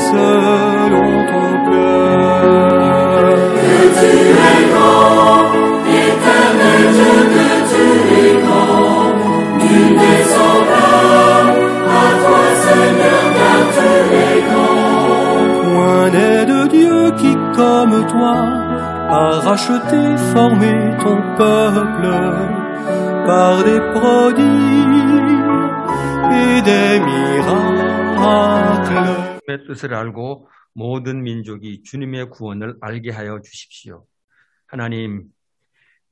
selon ton cœur. Que tu es grand, éternel Dieu, que tu es grand, nul n'est semblable à toi, Seigneur, car tu es grand. Point n'est de Dieu qui, comme toi, a racheté, formé ton peuple par des prodiges et des miracles. 주님의 뜻을 알고 모든 민족이 주님의 구원을 알게 하여 주십시오. 하나님,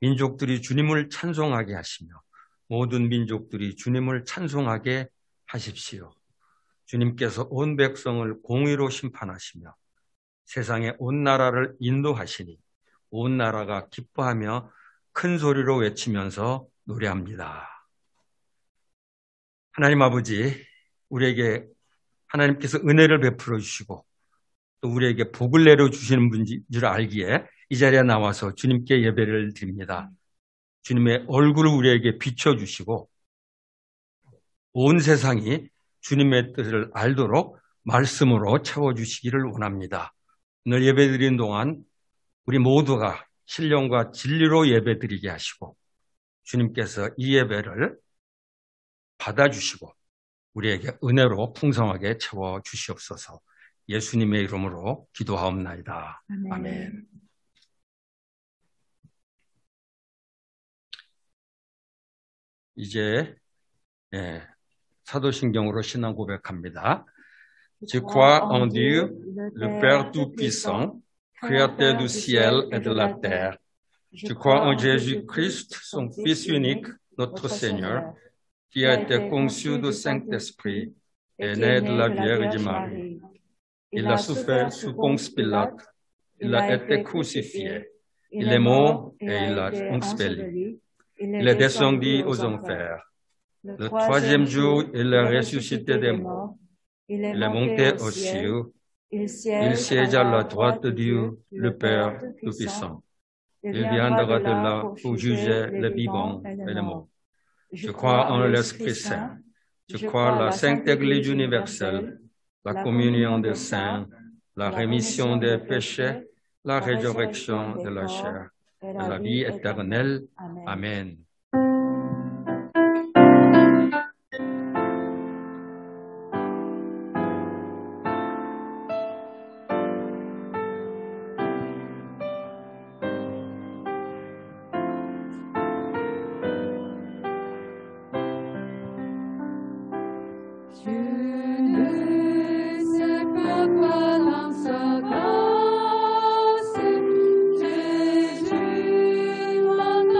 민족들이 주님을 찬송하게 하시며 모든 민족들이 주님을 찬송하게 하십시오. 주님께서 온 백성을 공의로 심판하시며 세상의 온 나라를 인도하시니 온 나라가 기뻐하며 큰 소리로 외치면서 노래합니다. 하나님 아버지, 우리에게 하나님께서 은혜를 베풀어 주시고 또 우리에게 복을 내려주시는 분인 줄 알기에 이 자리에 나와서 주님께 예배를 드립니다. 주님의 얼굴을 우리에게 비춰주시고 온 세상이 주님의 뜻을 알도록 말씀으로 채워주시기를 원합니다. 오늘 예배드리는 동안 우리 모두가 신령과 진리로 예배드리게 하시고 주님께서 이 예배를 받아주시고 우리에게 은혜로 풍성하게 채워주시옵소서. 예수님의 이름으로 기도하옵나이다. 아멘. 이제 사도신경으로 신앙 고백합니다. Je crois en Dieu, le Père Tout-Puissant, Créateur du ciel et de la terre. Je crois en Jésus-Christ, son Fils unique, notre Seigneur, qui a été conçu du Saint-Esprit et né de la Vierge Marie. Il a souffert sous Ponce Pilate, il a été crucifié, il est mort et il a enseveli. Il est descendu aux enfers. Le troisième jour, il est ressuscité des morts. Il est monté aux cieux. Il siège à la droite de Dieu, le Père Tout-Puissant. Il viendra de là pour juger les vivants et les morts. Je crois en l'Esprit Saint. Je crois en la Sainte Église universelle, la communion des saints, la rémission des péchés, la résurrection de la chair et la vie éternelle. Amen. Jésus, mon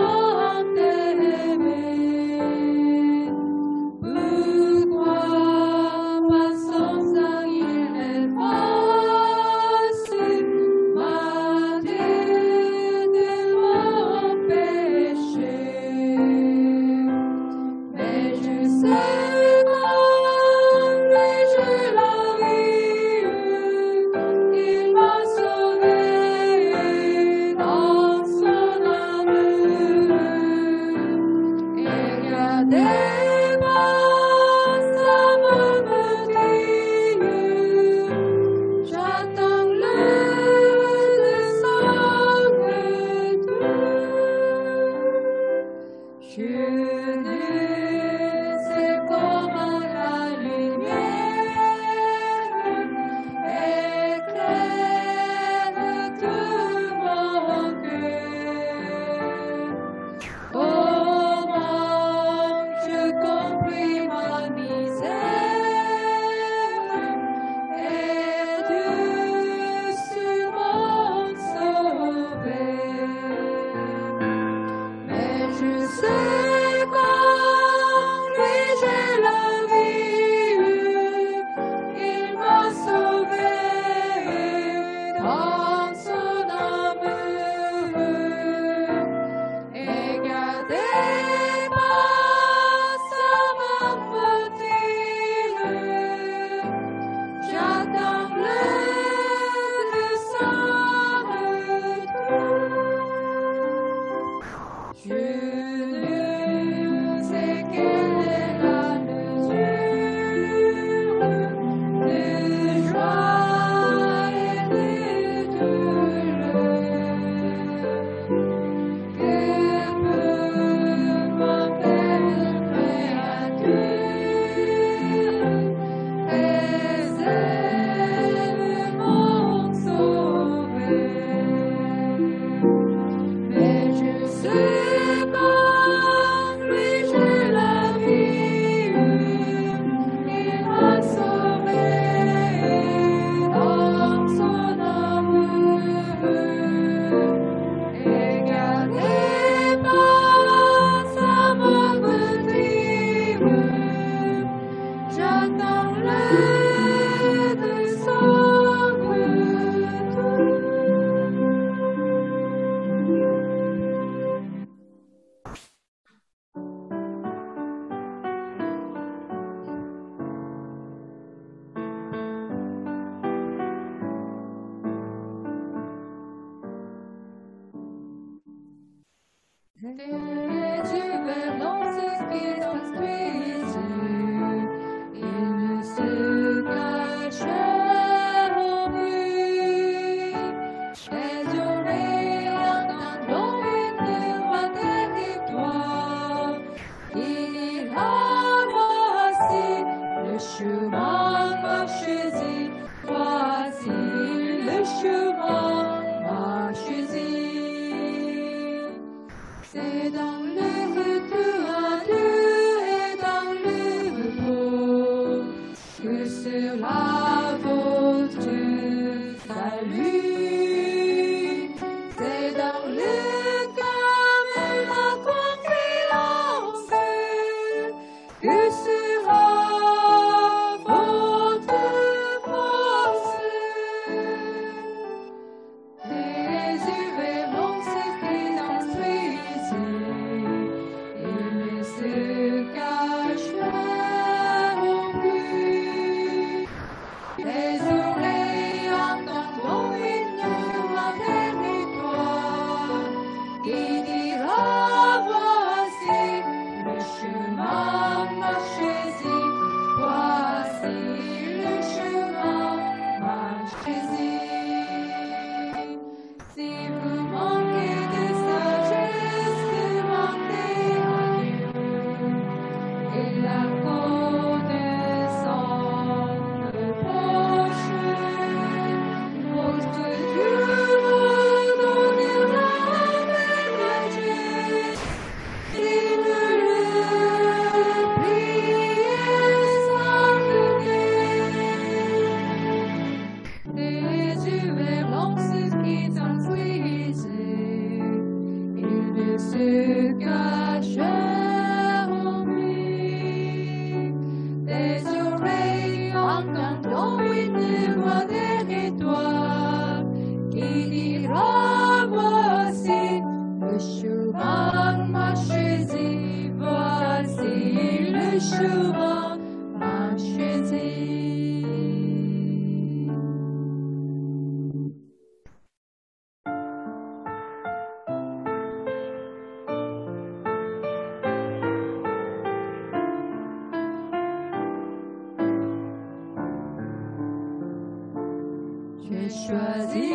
J'ai choisi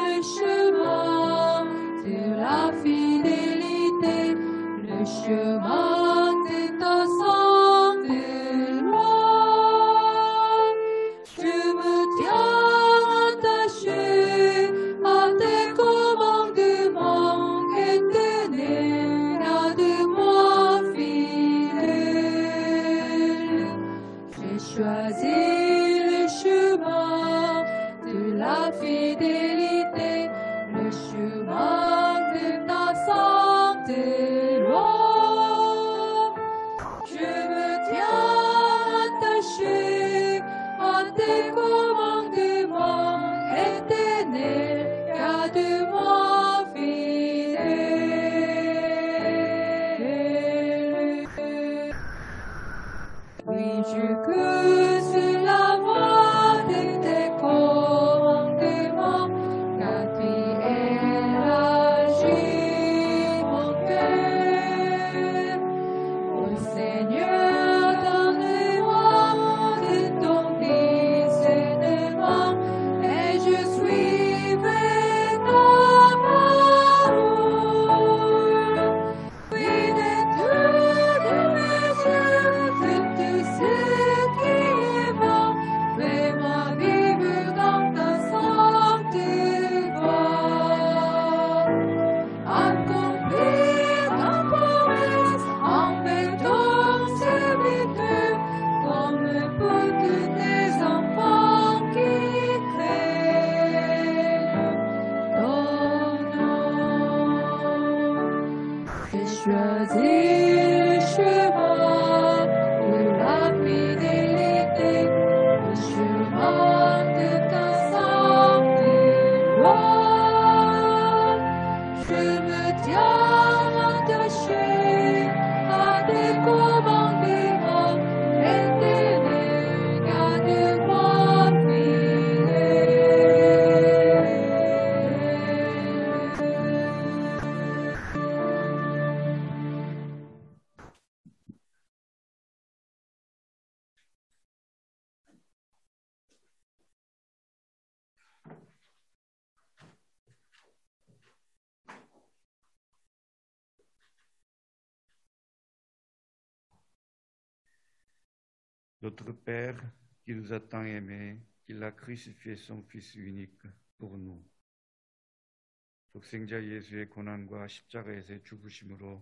le chemin de la fidélité, le chemin de ta sainte loi. Je me tiens attaché à tes commandements éternels, garde-moi fidèle. J'ai choisi le chemin de la fidélité, le chemin de ta sainte loi. Je me tiens attaché à tes commandements éternels, garde-moi fidèle. Oui, je cause la voix de tes commandements, car tu es la Notre Père, qui nous a tant aimés, qu'il a crucifié son Fils unique pour nous. 독생자 예수의 고난과 십자가에서의 죽으심으로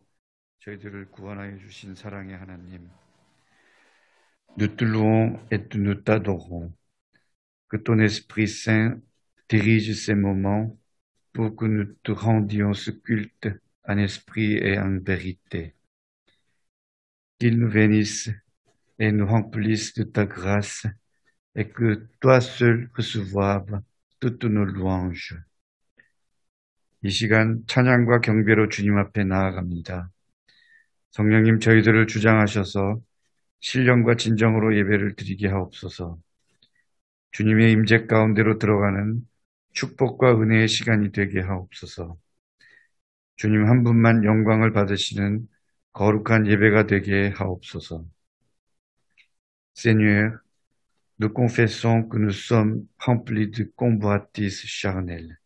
저희들을 구원하여 주신 사랑의 하나님, nous te louons et nous t'adorons. Que ton Esprit Saint dirige ces moments pour que nous te rendions ce culte en esprit et en vérité. Qu'il nous bénisse et nous remplisse de ta grâce et que toi seul reçoives toutes nos louanges. 이 시간 찬양과 경배로 주님 앞에 나아갑니다. 성령님 저희들을 주장하셔서 신령과 진정으로 예배를 드리게 하옵소서. 주님의 임재 가운데로 들어가는 축복과 은혜의 시간이 되게 하옵소서. 주님 한 분만 영광을 받으시는 거룩한 예배가 되게 하옵소서. Seigneur, nous confessons que nous sommes remplis de convoitises charnelles.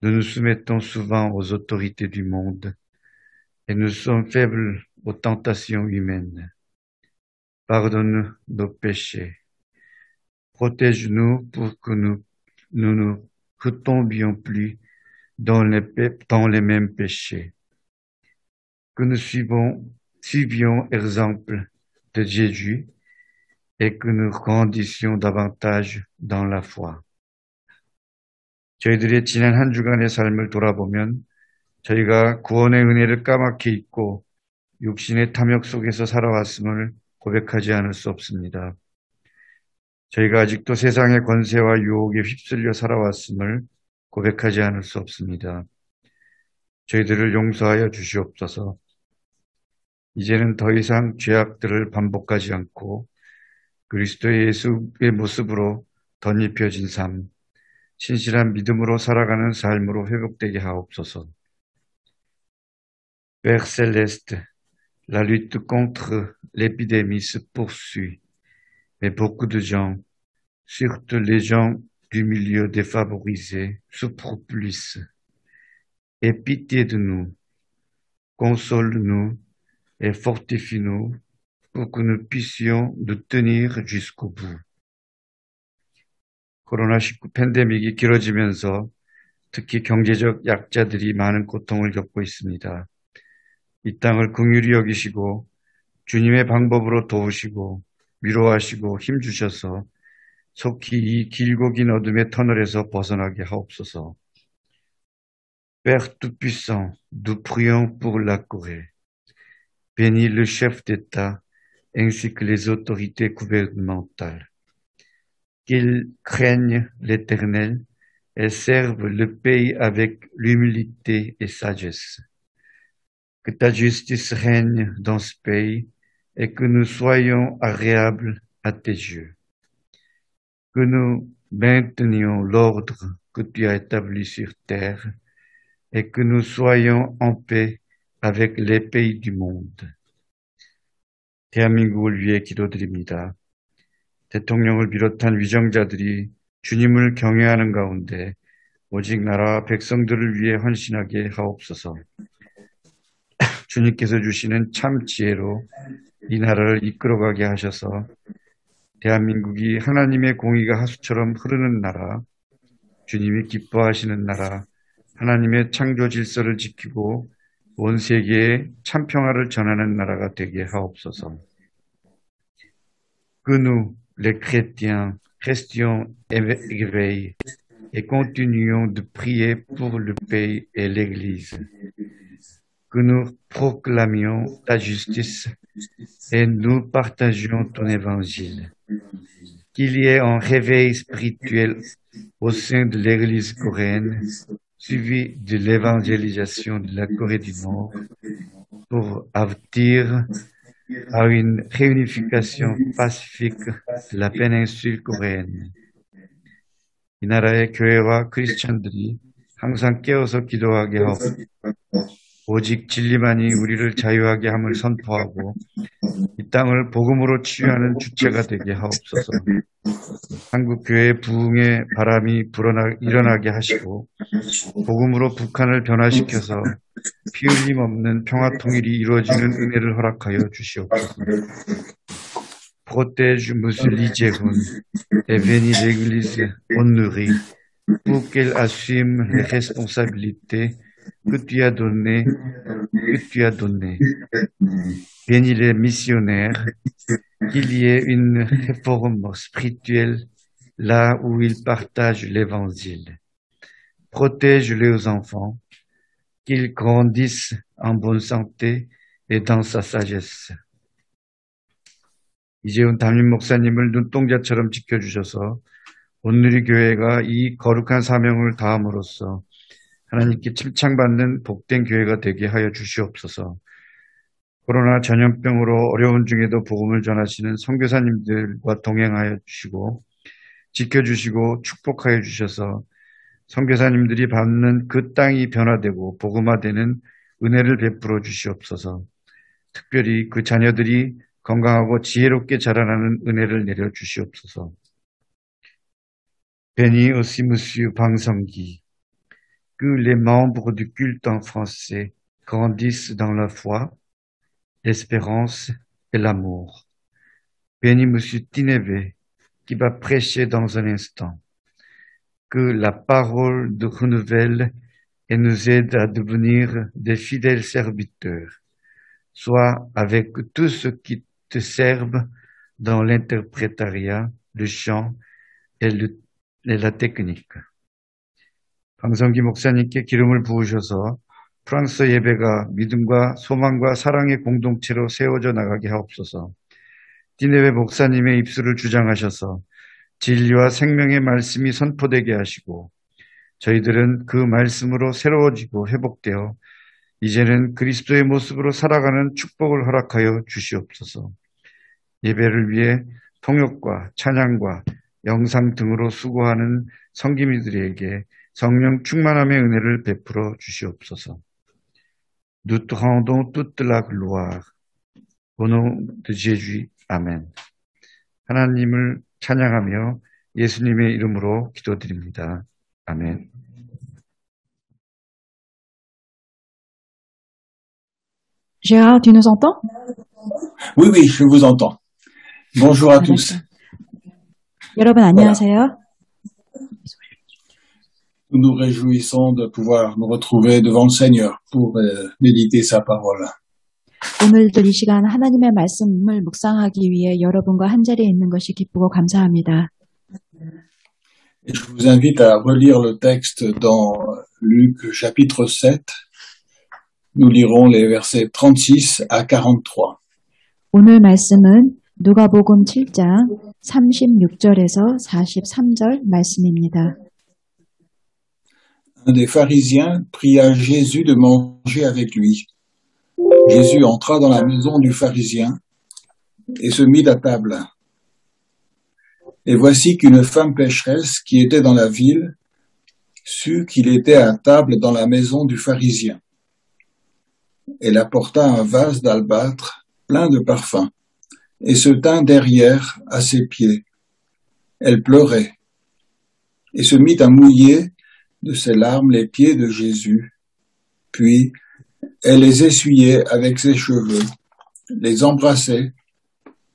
Nous nous soumettons souvent aux autorités du monde et nous sommes faibles aux tentations humaines. Pardonne nos péchés. Protège-nous pour que nous ne retombions plus dans les mêmes péchés. Que nous suivions l'exemple de Jésus et que nous grandissions davantage dans la foi. 저희들의 지난 한 주간의 삶을 돌아보면 저희가 구원의 은혜를 까맣게 잊고 육신의 탐욕 속에서 살아왔음을 고백하지 않을 수 없습니다. 저희가 아직도 세상의 권세와 유혹에 휩쓸려 살아왔음을 고백하지 않을 수 없습니다. 저희들을 용서하여 주시옵소서. 이제는 더 이상 죄악들을 반복하지 않고 그리스도 예수의 모습으로 덧입혀진 삶, 신실한 믿음으로 살아가는 삶으로 회복되게 하옵소서. Père céleste, la lutte contre l'épidémie se poursuit, mais beaucoup de gens, surtout les gens du milieu défavorisé, souffrent plus. Aie pitié de nous, console-nous et fortifie-nous pour que nous puissions nous tenir jusqu'au bout. 코로나19 팬데믹이 길어지면서 특히 경제적 약자들이 많은 고통을 겪고 있습니다. 이 땅을 긍휼히 여기시고 주님의 방법으로 도우시고 위로하시고 힘주셔서 속히 이 길고 긴 어둠의 터널에서 벗어나게 하옵소서. Père Tout-Puissant, nous prions pour la Corée. Bénis le chef d'État ainsi que les autorités gouvernementales. Qu'ils craignent l'Éternel et servent le pays avec l'humilité et sagesse. Que ta justice règne dans ce pays et que nous soyons agréables à tes yeux. Que nous maintenions l'ordre que tu as établi sur terre et que nous soyons en paix avec les pays du monde. 대한민국을 위해 기도드립니다. 대통령을 비롯한 위정자들이 주님을 경외하는 가운데 오직 나라와 백성들을 위해 헌신하게 하옵소서. 주님께서 주시는 참 지혜로 이 나라를 이끌어가게 하셔서 대한민국이 하나님의 공의가 하수처럼 흐르는 나라, 주님이 기뻐하시는 나라, 하나님의 창조 질서를 지키고 온 세계에 참 평화를 전하는 나라가 되게 하옵소서. Que nous, les chrétiens, restions éveillés et continuons de prier pour le pays et l'Église. Que nous proclamions ta justice et nous partagions ton évangile. Qu'il y ait un réveil spirituel au sein de l'Église coréenne, suivi de l'évangélisation de la Corée du Nord, pour aboutir à une réunification pacifique de la péninsule coréenne. 이 나라의 교회와 크리스찬들이 항상 깨어서 기도하게 하고 오직 진리만이 우리를 자유하게 함을 선포하고 이 땅을 복음으로 치유하는 주체가 되게 하옵소서. 한국 교회의 부흥의 바람이 일어나게 하시고 복음으로 북한을 변화시켜서 피 흘림 없는 평화 통일이 이루어지는 은혜를 허락하여 주시옵소서. protège Monsieur Lidjeron et bénis l'Église honorée pour qu'elle assume les responsabilités que tu as données. Bénis les missionnaires, qu'il y ait une réforme spirituelle là où ils partagent l'Évangile. Protège les enfants, qu'ils grandissent en bonne santé et dans sa sagesse. 이재훈 담임 목사님을 눈동자처럼 지켜주셔서 온누리 교회가 이 거룩한 사명을 다함으로써 하나님께 칭찬받는 복된 교회가 되게 하여 주시옵소서. 코로나 전염병으로 어려운 중에도 복음을 전하시는 선교사님들과 동행하여 주시고 지켜주시고 축복하여 주셔서 선교사님들이 받는 그 땅이 변화되고 복음화되는 은혜를 베풀어 주시옵소서. 특별히 그 자녀들이 건강하고 지혜롭게 자라나는 은혜를 내려 주시옵소서. Bénis aussi Monsieur Bangsangi, que les membres du culte en français grandissent dans la foi, l'espérance et l'amour. Bénis Monsieur Tineve, qui va prêcher dans un instant. Que la parole de renouvelle et nous aide à devenir des fidèles serviteurs, soit avec tous ceux qui te servent dans l'interprétariat, le chant et la technique. 방성기 목사님께 기름을 부으셔서 프랑스 예배가 믿음과 소망과 사랑의 공동체로 세워져 나가게 하옵소서. 디네베 목사님의 입술을 주장하셔서 진리와 생명의 말씀이 선포되게 하시고 저희들은 그 말씀으로 새로워지고 회복되어 이제는 그리스도의 모습으로 살아가는 축복을 허락하여 주시옵소서. 예배를 위해 통역과 찬양과 영상 등으로 수고하는 성기미들에게 성령 충만함의 은혜를 베풀어 주시옵소서. Nous te rendons toute la gloire. Au nom de Jésus. 아멘. 하나님을 찬양하며 예수님의 이름으로 기도드립니다. 아멘. Gérard, tu nous entends? Oui, oui, je vous entends. Bonjour à tous. 여러분 안녕하세요. Nous nous réjouissons de pouvoir nous retrouver devant le Seigneur pour méditer sa parole. 오늘도 이 시간 하나님의 말씀을 묵상하기 위해 여러분과 한자리에 있는 것이 기쁘고 감사합니다. Et je vous invite à relire le texte dans Luc chapitre 7. Nous lirons les versets 36 à 43. 오늘 말씀은 누가복음 7장 36절에서 43절 말씀입니다. Un des pharisiens pria Jésus de manger avec lui. Jésus entra dans la maison du pharisien et se mit à table. Et voici qu'une femme pécheresse qui était dans la ville sut qu'il était à table dans la maison du pharisien. Elle apporta un vase d'albâtre plein de parfums et se tint derrière à ses pieds. Elle pleurait et se mit à mouiller de ses larmes les pieds de Jésus. Puis elle les essuyait avec ses cheveux, les embrassait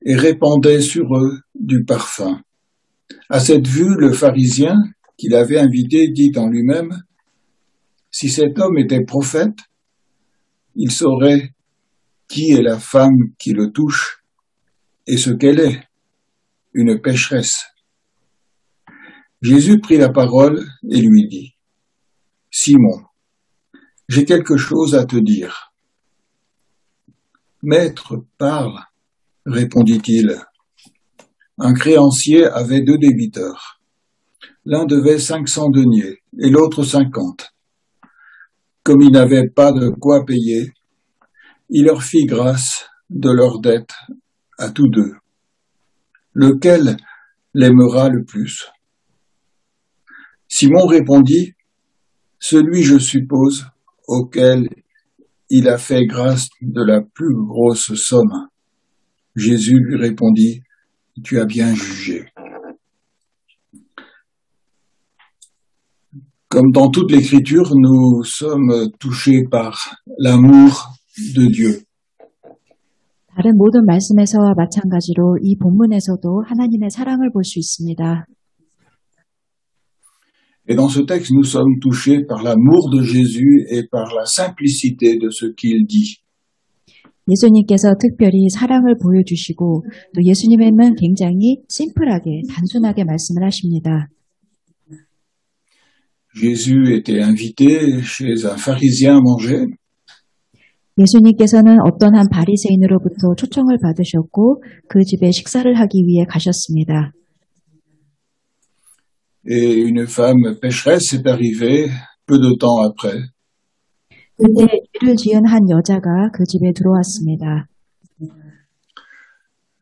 et répandait sur eux du parfum. À cette vue, le pharisien qui l'avait invité dit en lui-même, « Si cet homme était prophète, il saurait qui est la femme qui le touche et ce qu'elle est, une pécheresse. » Jésus prit la parole et lui dit, « Simon, j'ai quelque chose à te dire. »« Maître, parle, » répondit-il. Un créancier avait 2 débiteurs. L'un devait 500 deniers et l'autre 50. Comme il n'avait pas de quoi payer, il leur fit grâce de leur dette à tous 2. Lequel l'aimera le plus? Simon répondit, « Celui, je suppose, auquel il a fait grâce de la plus grosse somme. » Jésus lui répondit, « Tu as bien jugé. » Comme dans toute l'Écriture, nous sommes touchés par l'amour de Dieu. 다른 모든 말씀에서와 마찬가지로 이 본문에서도 하나님의 사랑을 볼 수 있습니다. Et dans ce texte, nous sommes touchés par l'amour de Jésus et par la simplicité de ce qu'il dit. 예수님께서 특별히 사랑을 보여주시고 또 예수님은 굉장히 심플하게 단순하게 말씀을 하십니다. Jésus était invité chez un pharisien à manger. 예수님께서는 어떤 한 바리새인으로부터 초청을 받으셨고 그 집에 식사를 하기 위해 가셨습니다. Et une femme pécheresse est arrivée peu de temps après. 그때 죄를 지은 한 여자가 그 집에 들어왔습니다.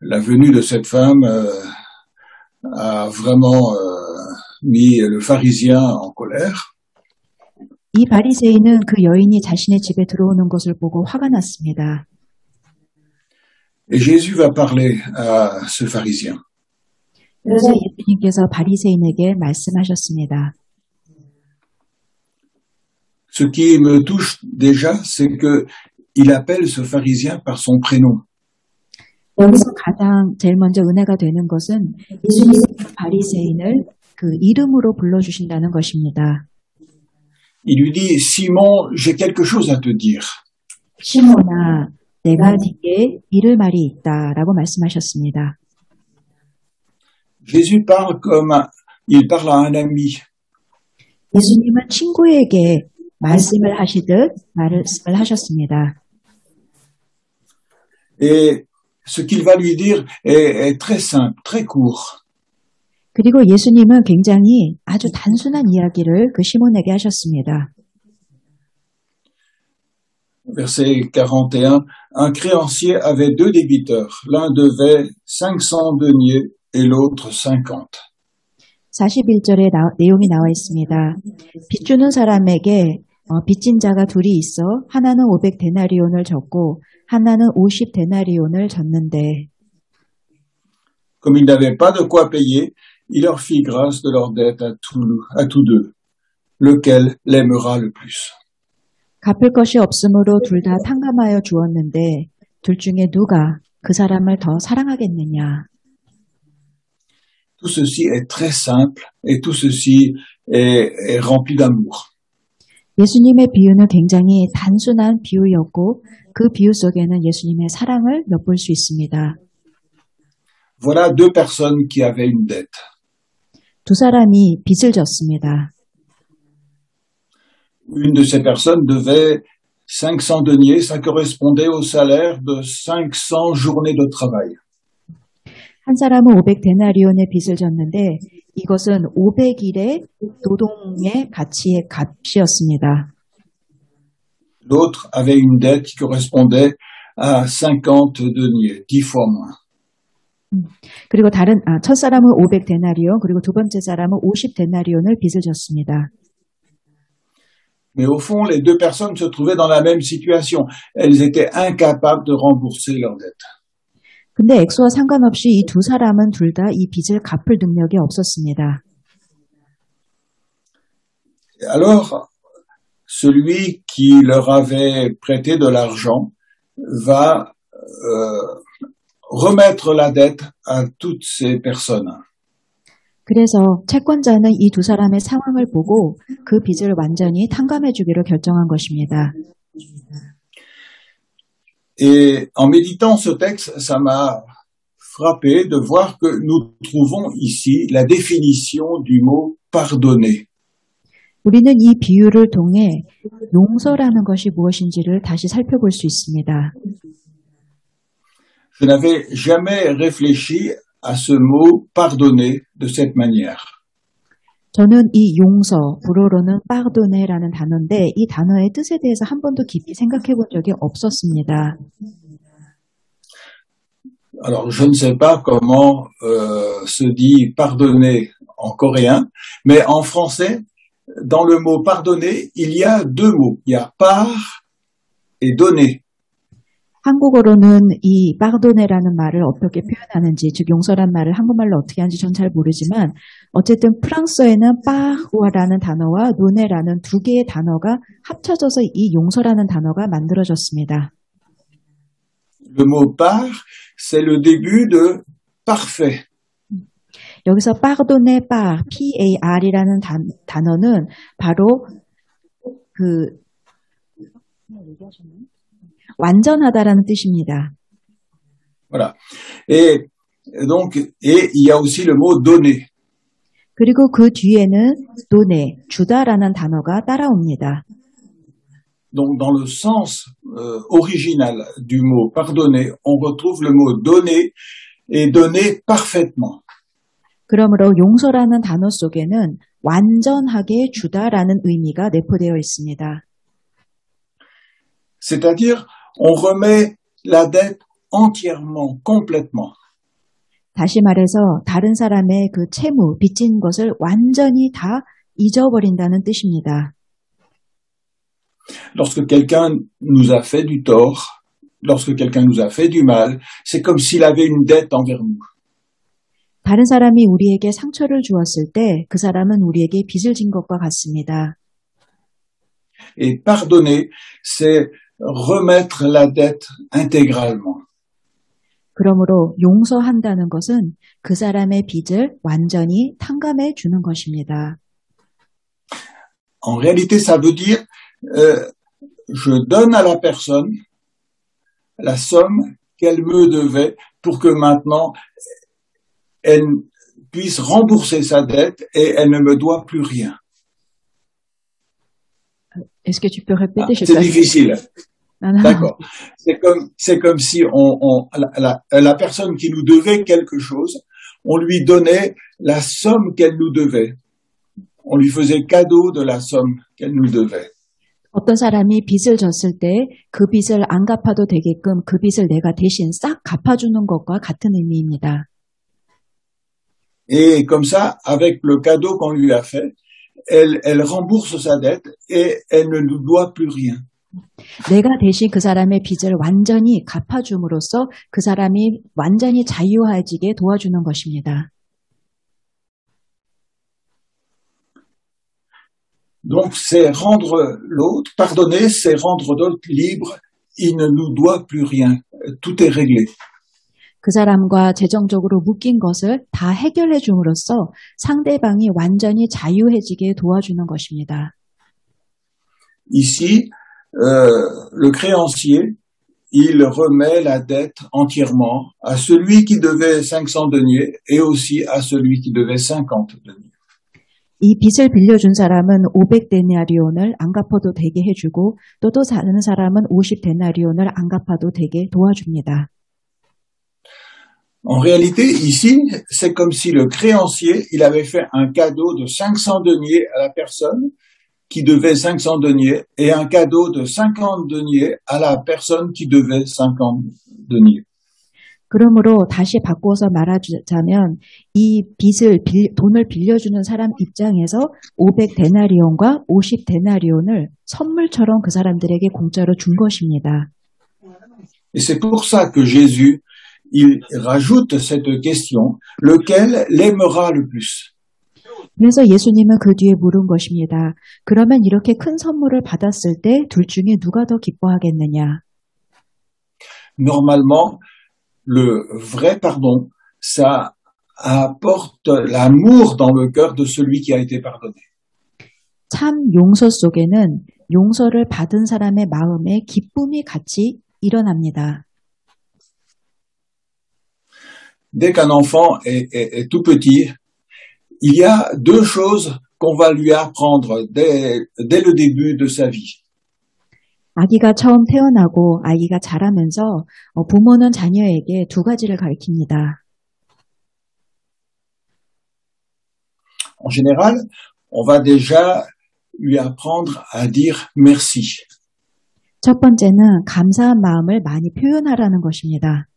La venue de cette femme a vraiment mis le pharisien en colère. 이 바리새인은 그 여인이 자신의 집에 들어오는 것을 보고 화가 났습니다. Et Jésus va parler à ce pharisien. 그래서 예수님께서 바리새인에게 말씀하셨습니다. Ce qui me touche déjà, c'est que il appelle ce pharisien par son prénom. 여기서 가장 제일 먼저 은혜가 되는 것은 예수님께서 바리새인을 그 이름으로 불러주신다는 것입니다. Il lui dit, Simon, j'ai quelque chose à te dire. 시몬아, 내가 네게 이를 말이 있다라고 말씀하셨습니다. Jésus parle comme il parle à un ami. 예수님은 친구에게 말씀을 하시듯 말씀을 하셨습니다. Et ce qu'il va lui dire est très simple, très court. 그리고 예수님은 굉장히 아주 단순한 이야기를 그 시몬에게 하셨습니다. Verset 41, un créancier avait deux débiteurs. L'un devait 500 deniers et l'autre 50. 41절에 내용이 나와 있습니다. 빚 주는 사람에게 빚진 자가 둘이 있어 하나는 500데나리온을 졌고 하나는 50데나리온을 졌는데 Comme ils n'avaient pas de quoi payer, il leur fit grâce de leur dette à tous deux. Lequel l'aimera le plus? 갚을 것이 없으므로 둘 다 탕감하여 주었는데 둘 중에 누가 그 사람을 더 사랑하겠느냐? Tout ceci est très simple et tout ceci est rempli d'amour. 예수님의 비유는 굉장히 단순한 비유였고 그 비유 속에는 예수님의 사랑을 엿볼 수 있습니다. Voilà deux personnes qui avaient une dette. 두 사람이 빚을 졌습니다. Une de ces personnes devait 500 deniers, ça correspondait au salaire de 500 journées de travail. 한 사람은 500데나리온의 빚을 졌는데 이것은 500일의 노동의 가치의 값이었습니다. L'autre avait une dette qui correspondait à 50 deniers, 10 fois moins. 그리고 첫 사람은 500데나리온, 그리고 두 번째 사람은 50데나리온을 빚을 졌습니다. Mais au fond, les deux personnes se trouvaient dans la même situation. Elles étaient incapables de rembourser leur dette. 근데 액수와 상관없이 이 두 사람은 둘 다 이 빚을 갚을 능력이 없었습니다. Alors, celui qui leur avait prêté de l'argent va remettre la dette à toutes ces personnes. 그래서 채권자는 이 두 사람의 상황을 보고 그 빚을 완전히 탕감해 주기로 결정한 것입니다. Et en méditant ce texte, ça m'a frappé de voir que nous trouvons ici la définition du mot pardonner. 우리는 이 비유를 통해 용서라는 것이 무엇인지를 다시 살펴볼 수 있습니다. Je n'avais jamais réfléchi à ce mot pardonner de cette manière. 저는 이 용서, 불어로는 pardonner라는 단어인데 이 단어의 뜻에 대해서 한 번도 깊이 생각해 본 적이 없었습니다. Alors, je ne sais pas comment se dit pardonner en coréen, mais en français, dans le mot pardonner, il y a deux mots. Il y a par et donner. 한국어로는 이 pardonner라는 말을 어떻게 표현하는지, 즉 용서란 말을 한국말로 어떻게 하는지 전 잘 모르지만 어쨌든 프랑스어에는 pardonner라는 단어와 donner라는 두 개의 단어가 합쳐져서 이 용서라는 단어가 만들어졌습니다. Le mot par, c'est le début de parfait. 여기서 pardonner par, P-A-R이라는 단어는 바로 완전하다라는 뜻입니다. Voilà. Et donc, et il y a aussi le mot donner. 그리고 그 뒤에는 donner, 주다라는 단어가 따라옵니다. Donc, dans le sens original du mot pardonner, on retrouve le mot donner et donner parfaitement. 그러므로 용서라는 단어 속에는 완전하게 주다라는 의미가 내포되어 있습니다. C'est-à-dire, on remet la dette entièrement, complètement. 다시 말해서 다른 사람의 그 채무, 빚진 것을 완전히 다 잊어버린다는 뜻입니다. Lorsque quelqu'un nous a fait du tort, lorsque quelqu'un nous a fait du mal, c'est comme s'il avait une dette envers nous. 다른 사람이 우리에게 상처를 주었을 때 그 사람은 우리에게 빚을 진 것과 같습니다. Et pardonner, c'est remettre la dette intégralement. 그러므로 용서한다는 것은 그 사람의 빚을 완전히 탕감해 주는 것입니다. En réalité, ça veut dire, je donne à la personne la somme qu'elle me devait pour que maintenant elle puisse rembourser sa dette et elle ne me doit plus rien. Est-ce que tu peux répéter? C'est difficile. D'accord. C'est comme si la personne qui nous devait quelque chose, on lui donnait la somme qu'elle nous devait. On lui faisait cadeau de la somme qu'elle nous devait. 어떤 사람이 빚을 졌을 때 그 빚을 안 갚아도 되게끔 그 빚을 내가 대신 싹 갚아주는 것과 같은 의미입니다. Et comme ça, avec le cadeau qu'on lui a fait, elle rembourse sa dette et elle ne nous doit plus rien. 내가 대신 그 사람의 빚을 완전히 갚아줌으로써 그 사람이 완전히 자유해지게 도와주는 것입니다. Donc, c'est rendre l'autre, pardonner, c'est rendre l'autre libre. Il ne nous doit plus rien. Tout est réglé. 그 사람과 재정적으로 묶인 것을 다 해결해 줌으로써 상대방이 완전히 자유해지게 도와주는 것입니다. Ici, le créancier, il remet la dette entièrement à celui qui devait 500 deniers et aussi à celui qui devait 50 deniers. 이 빚을 빌려준 사람은 500데나리온을 안 갚아도 되게 해주고 또 다른 사람은 50데나리온을 안 갚아도 되게 도와줍니다. En réalité, ici, c'est comme si le créancier, il avait fait un cadeau de 500 deniers à la personne qui devait 500 deniers et un cadeau de 50 deniers à la personne qui devait 50 deniers. 그러므로 다시 바꿔서 말하자면 이 돈을 빌려주는 사람 입장에서 500데나리온과 50데나리온을 선물처럼 그 사람들에게 공짜로 준 것입니다. Et c'est pour ça que Jésus, il rajoute cette question, lequel l'aimera le plus? 그래서 예수님은 그 뒤에 물은 것입니다. 그러면 이렇게 큰 선물을 받았을 때 둘 중에 누가 더 기뻐하겠느냐? Normalement, le vrai pardon, ça apporte l'amour dans le cœur de celui qui a été pardonné. 참 용서 속에는 용서를 받은 사람의 마음에 기쁨이 같이 일어납니다. Dès qu'un enfant est tout petit, il y a deux choses qu'on va lui apprendre dès le début de sa vie. 아기가 처음 태어나고 아기가 자라면서 부모는 자녀에게 두 가지를 가르칩니다. En général, on va déjà lui apprendre à dire merci. 첫 번째는 감사한 마음을 많이 표현하라는 것입니다.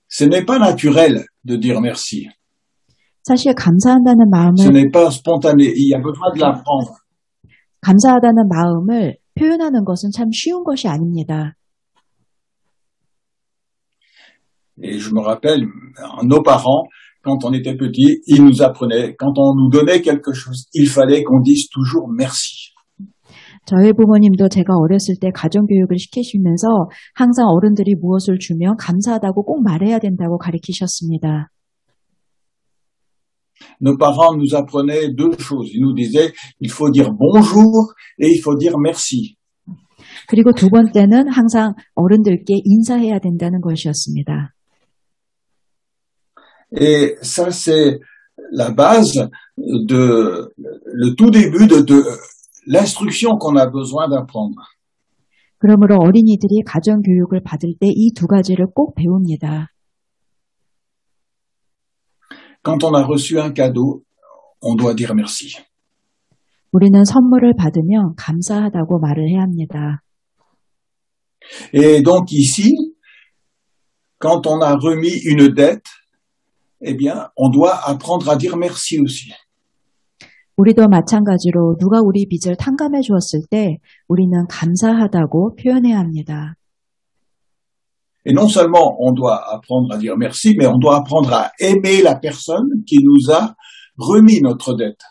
Ce n'est pas naturel de dire merci. 사실 감사한다는 마음을 Ce n'est pas spontané. Il y a besoin de l'apprendre. 감사하다는 마음을 표현하는 것은 참 쉬운 것이 아닙니다. Et je me rappelle, nos parents, quand on était petits, ils nous apprenaient, quand on nous donnait quelque chose, il fallait qu'on dise toujours merci. 저희 부모님도 제가 어렸을 때 가정교육을 시키시면서 항상 어른들이 무엇을 주면 감사하다고 꼭 말해야 된다고 가르치셨습니다. Nos parents nous apprenaient deux choses. Ils nous disaient, il faut dire bonjour et il faut dire merci. 그리고 두 번째는 항상 어른들께 인사해야 된다는 것이었습니다. Et ça, c'est la base de le tout début de l'instruction qu'on a besoin d'apprendre. 그러므로 어린이들이 가정교육을 받을 때 이 두 가지를 꼭 배웁니다. Quand on a reçu un cadeau, on doit dire merci. 우리는 선물을 받으면 감사하다고 말을 해야 합니다. Et donc ici, quand on a remis une dette, eh bien, on doit apprendre à dire merci aussi. 우리도 마찬가지로 누가 우리 빚을 탕감해 주었을 때 우리는 감사하다고 표현해야 합니다. Et non seulement on doit apprendre à dire merci, mais on doit apprendre à aimer la personne qui nous a remis notre dette.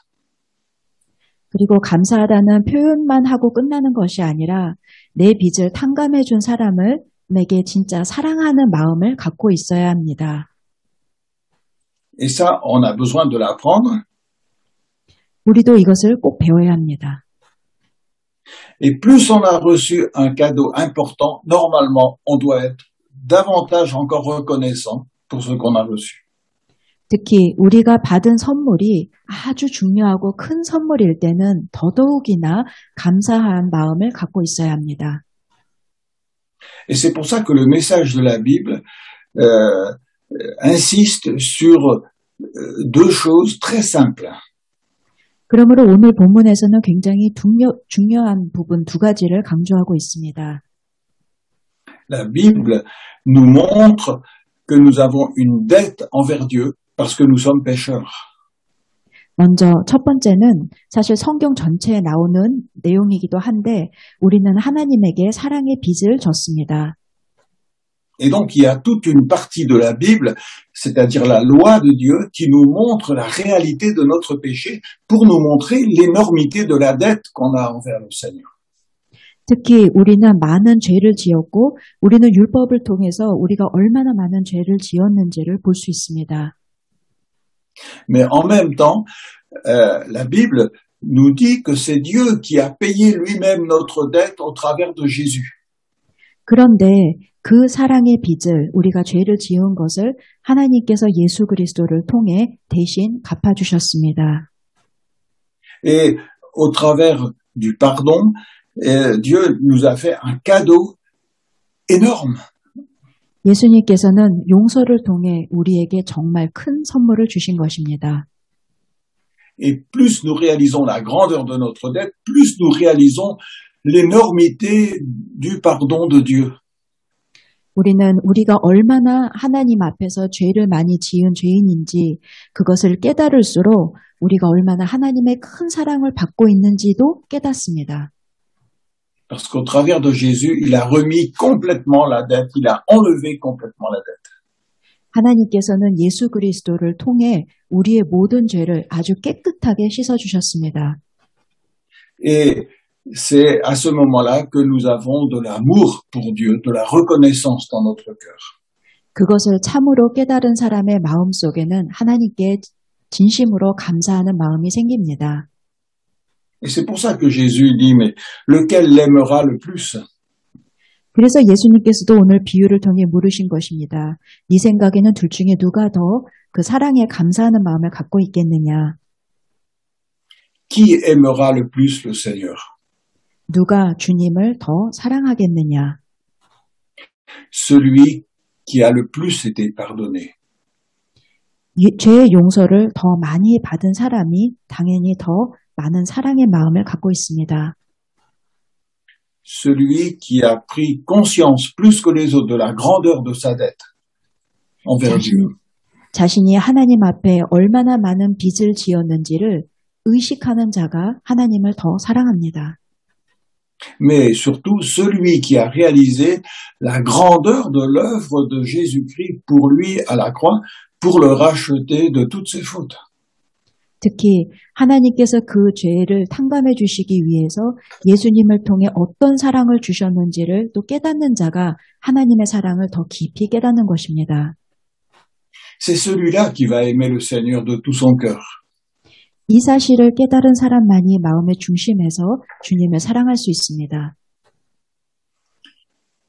그리고 감사하다는 표현만 하고 끝나는 것이 아니라 내 빚을 탕감해 준 사람을 내게 진짜 사랑하는 마음을 갖고 있어야 합니다. Et ça, on a besoin de l'apprendre. 우리도 이것을 꼭 배워야 합니다. Et plus on a reçu un cadeau important, normalement, on doit être davantage encore reconnaissant pour ce qu'on a reçu. 특히 우리가 받은 선물이 아주 중요하고 큰 선물일 때는 더더욱이나 감사한 마음을 갖고 있어야 합니다. Et c'est pour ça que le message de la Bible insiste sur deux choses très simples. 그러므로 오늘 본문에서는 굉장히 중요한 부분 두 가지를 강조하고 있습니다. La Bible nous montre que nous avons une dette envers Dieu parce que nous sommes pécheurs. 먼저 첫 번째는 사실 성경 전체에 나오는 내용이기도 한데 우리는 하나님에게 사랑의 빚을 졌습니다. Et donc il y a toute une partie de la Bible, c'est-à-dire la loi de Dieu, qui nous montre la réalité de notre péché pour nous montrer l'énormité de la dette qu'on a envers le Seigneur. 특히 우리는 많은 죄를 지었고 우리는 율법을 통해서 우리가 얼마나 많은 죄를 지었는지를 볼 수 있습니다. Mais en même temps, la Bible nous dit que c'est Dieu qui a payé lui-même notre dette au travers de Jésus. 그런데 그 사랑의 빚을 우리가 죄를 지은 것을 하나님께서 예수 그리스도를 통해 대신 갚아주셨습니다. Et au travers du pardon, Dieu nous a fait un cadeau énorme. 예수님께서는 용서를 통해 우리에게 정말 큰 선물을 주신 것입니다. Et plus nous réalisons la grandeur de notre dette, plus nous réalisons l'énormité du pardon de Dieu. 우리는 우리가 얼마나 하나님 앞에서 죄를 많이 지은 죄인인지 그것을 깨달을수록 우리가 얼마나 하나님의 큰 사랑을 받고 있는지도 깨닫습니다. Parce qu'au travers de Jésus, il a remis complètement la dette, il a enlevé complètement la dette. 하나님께서는 예수 그리스도를 통해 우리의 모든 죄를 아주 깨끗하게 씻어주셨습니다. Et c'est à ce moment-là que nous avons de l'amour pour Dieu, de la reconnaissance dans notre cœur. 그것을 참으로 깨달은 사람의 마음속에는 하나님께 진심으로 감사하는 마음이 생깁니다. Et c'est pour ça que Jésus dit, mais lequel l'aimera le plus? 그래서 예수님께서도 오늘 비유를 통해 물으신 것입니다. 네 생각에는 둘 중에 누가 더 그 사랑에 감사하는 마음을 갖고 있겠느냐? Qui aimera le plus le Seigneur? 누가 주님을 더 사랑하겠느냐? Celui qui a le plus été pardonné. 죄의 용서를 더 많이 받은 사람이 당연히 더 많은 사랑의 마음을 갖고 있습니다. Celui qui a pris conscience plus que les autres de la grandeur de sa dette envers Dieu. 자신이 하나님 앞에 얼마나 많은 빚을 지었는지를 의식하는 자가 하나님을 더 사랑합니다. Mais surtout celui qui a réalisé la grandeur de l'œuvre de Jésus-Christ pour lui à la croix, pour le racheter de toutes ses fautes. 특히 하나님께서 그 죄를 탕감해 주시기 위해서 예수님을 통해 어떤 사랑을 주셨는지를 또 깨닫는 자가 하나님의 사랑을 더 깊이 깨닫는 것입니다. C'est celui-là qui va aimer le Seigneur de tout son cœur. 이 사실을 깨달은 사람만이 마음의 중심에서 주님을 사랑할 수 있습니다.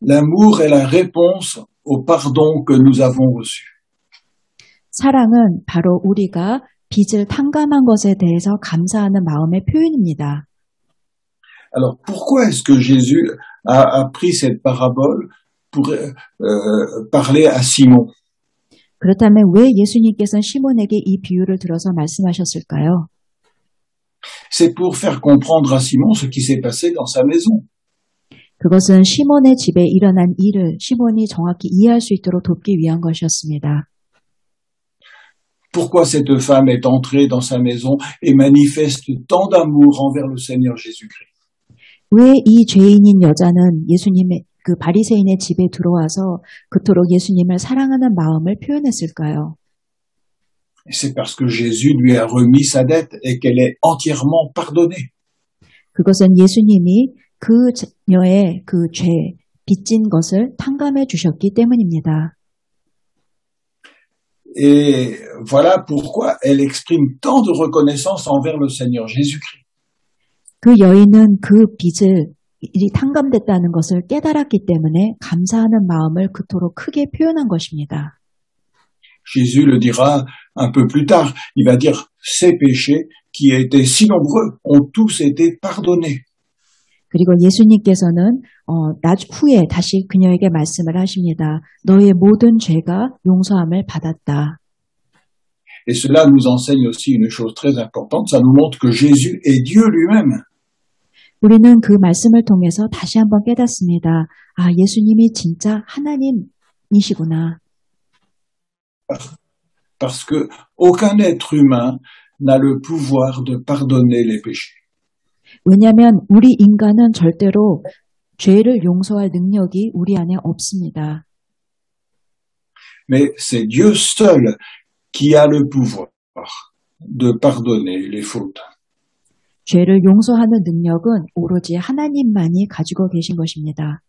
L'amour est la réponse au pardon que nous avons reçu. 사랑은 바로 우리가 빚을 탕감한 것에 대해서 감사하는 마음의 표현입니다. Alors pourquoi est-ce que Jésus a pris cette parabole pour parler à Simon? 그렇다면 왜 예수님께서는 시몬에게 이 비유를 들어서 말씀하셨을까요? C'est pour faire comprendre à Simon ce qui s'est passé dans sa maison. 그것은 시몬의 집에 일어난 일을 시몬이 정확히 이해할 수 있도록 돕기 위한 것이었습니다. Pourquoi cette femme est entrée dans sa maison et manifeste tant d'amour envers le Seigneur Jésus-Christ? 왜 이 죄인인 여자는 예수님의 그 바리새인의 집에 들어와서 그토록 예수님을 사랑하는 마음을 표현했을까요? C'est parce que Jésus lui a remis sa dette et qu'elle est entièrement pardonnée. 그것은 예수님이 그녀의 그 죄, 빚진 것을 탕감해 주셨기 때문입니다. Et voilà pourquoi elle exprime tant de reconnaissance envers le Seigneur Jésus-Christ. 그 여인은 그 빚을 이 탕감됐다는 것을 깨달았기 때문에 감사하는 마음을 그토록 크게 표현한 것입니다. Jésus le dira un peu plus tard. Il va dire, ces péchés qui étaient si nombreux ont tous été pardonnés. 그리고 예수님께서는 후에 다시 그녀에게 말씀을 하십니다. 너의 모든 죄가 용서함을 받았다. Et cela nous enseigne aussi une chose très importante. Ça nous montre que Jésus est Dieu lui-même. 우리는 그 말씀을 통해서 다시 한번 깨닫습니다. 아, 예수님이 진짜 하나님이시구나. Parce que aucun être humain n'a le pouvoir de pardonner les péchés. 왜냐하면 우리 인간은 절대로 죄를 용서할 능력이 우리 안에 없습니다. Mais c'est Dieu seul qui a le pouvoir de pardonner les fautes. 죄를 용서하는 능력은 오로지 하나님만이 가지고 계신 것입니다.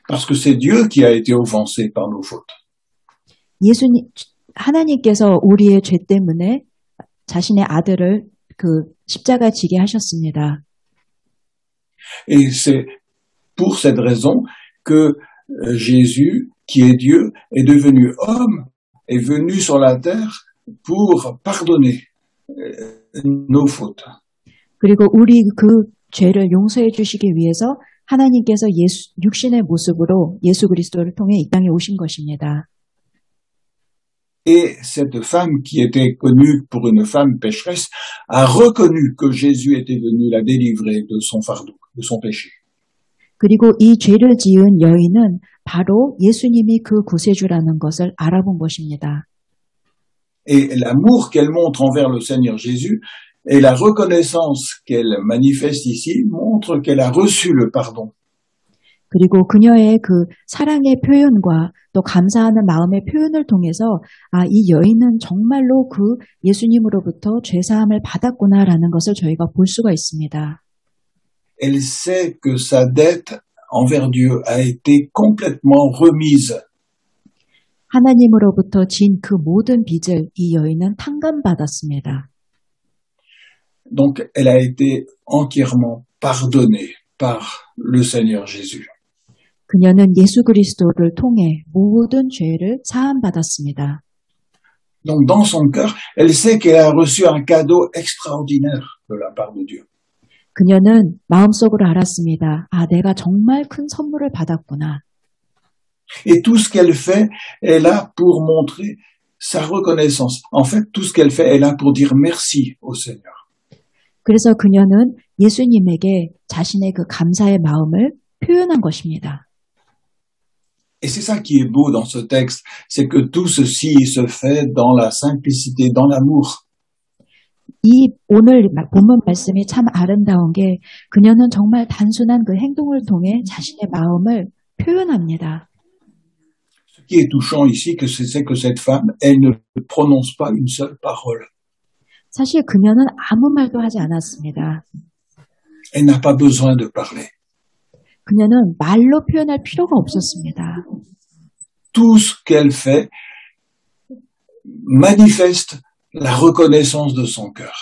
Parce que c'est Dieu qui a été offensé par nos fautes. 하나님께서 우리의 죄 때문에 자신의 아들을 그 십자가에 지게 하셨습니다. Et c'est pour cette raison que Jésus, qui est Dieu, est devenu homme, est venu sur la terre pour pardonner nos fautes. 그리고 우리 그 죄를 용서해 주시기 위해서 하나님께서 육신의 모습으로 예수 그리스도를 통해 이 땅에 오신 것입니다. Et cette femme qui était connue pour une femme pécheresse a reconnu que Jésus était venu la délivrer de son fardeau, de son péché. 그리고 이 죄를 지은 여인은 바로 예수님이 그 구세주라는 것을 알아본 것입니다. Et l'amour qu'elle montre envers le Seigneur Jésus et la reconnaissance qu'elle manifeste ici montre qu'elle a reçu le pardon. 그리고 그녀의 그 사랑의 표현과 또 감사하는 마음의 표현을 통해서 아, 이 여인은 정말로 그 예수님으로부터 죄사함을 받았구나라는 것을 저희가 볼 수가 있습니다. Elle sait que sa dette envers Dieu a été complètement remise. 하나님으로부터 진 그 모든 빚을 이 여인은 탕감받았습니다. Donc elle a été entièrement pardonnée par le Seigneur Jésus. 그녀는 예수 그리스도를 통해 모든 죄를 사함받았습니다. Donc dans son cœur, elle sait qu'elle a reçu un cadeau extraordinaire de la part de Dieu. 그녀는 마음속으로 알았습니다. 아, 내가 정말 큰 선물을 받았구나. Et tout ce qu'elle fait est là pour montrer sa reconnaissance. En fait, tout ce qu'elle fait est là pour dire merci au Seigneur. 그래서 그녀는 예수님에게 자신의 그 감사의 마음을 표현한 것입니다. Et c'est ça qui est beau dans ce texte, c'est que tout ceci se fait dans la simplicité, dans l'amour. 이 오늘 본문 말씀이 참 아름다운 게 그녀는 정말 단순한 그 행동을 통해 자신의 마음을 표현합니다. Ce qui est touchant ici, c'est que cette femme, elle ne prononce pas une seule parole. 사실 그녀는 아무 말도 하지 않았습니다. Elle n'a pas besoin de parler. 그녀는 말로 표현할 필요가 없었습니다. Tout ce qu'elle fait manifeste la reconnaissance de son cœur.